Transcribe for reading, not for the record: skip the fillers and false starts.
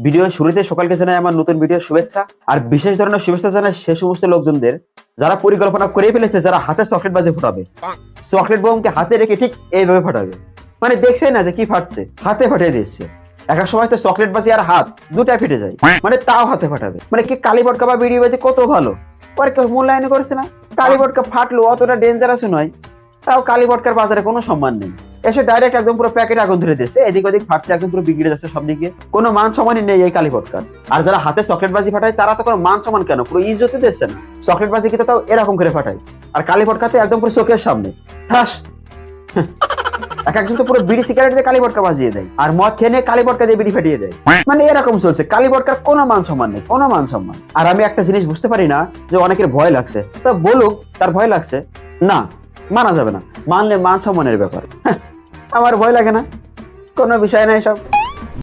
Video শুরুতে সকলকে জানাই আমার নতুন ভিডিও শুভেচ্ছা। আর বিশেষ ধরনের শুভেচ্ছা জানাই সে সমস্ত লোকজনদের যারা পরিকল্পনা করে ফেলেছে যারা হাতে চকলেট বাজি ফোটাবে। চকলেট বোমকে হাতে রেখে ঠিক এইভাবে ফাটাবে, মানে দেখছেই না যে কি ফাটছে, হাতে ফাটিয়ে দিচ্ছে। এক এক সময় তো চকলেট বাজি আর হাত দুটাই ফেটে যায়, মানে তাও হাতে ফাটাবে। মানে কি কালী বটকা বা বিড়ি বাজি কত ভালো, পরে কেউ মূল্যায়ন করছে না। কালী বটকা ফাটলো অতটা ডেঞ্জারাস নয়, তাও কালী বটকার বাজারে কোনো সম্মান নেই। এসে ডাইরেক্ট একদম পুরো প্যাকেট আগুন ধরে দিচ্ছে, এদিক ওদিক ফাটছে, একদম পুরো বিগড়ে যাচ্ছে সব দিকে, কোনো মান সম্মানই নেই এই কালী বটকার। আর যারা হাতে চকলেট বাজি ফাটায় তারা তো কোনো মান সম্মান কেন, পুরো ইজ্জতই দিচ্ছে না। চকলেট বাজি কিন্তু তাও এরকম করে ফাটায়, আর কালী বটকাতে একদম পুরো চোখের সামনে ঠাস। এক একজন তো পুরো বিড়ি সিগারেট দিয়ে কালী বটকা বাজিয়ে দেয়, আর মদ খেয়ে নিয়ে কালী বটকা দিয়ে বিড়ি ফাটিয়ে দেয়। মানে এরকম চলছে, কালী বটকার কোনো মান সম্মান নেই, কোনো মান সম্মান। আর আমি একটা জিনিস বুঝতে পারি না, যে অনেকের ভয় লাগছে, তো বলুক তার ভয় লাগছে, না মানা যাবে না, মানলে মান সম্মানের ব্যাপার। আমার ভয় লাগে না, কোনো বিষয় নাই সব।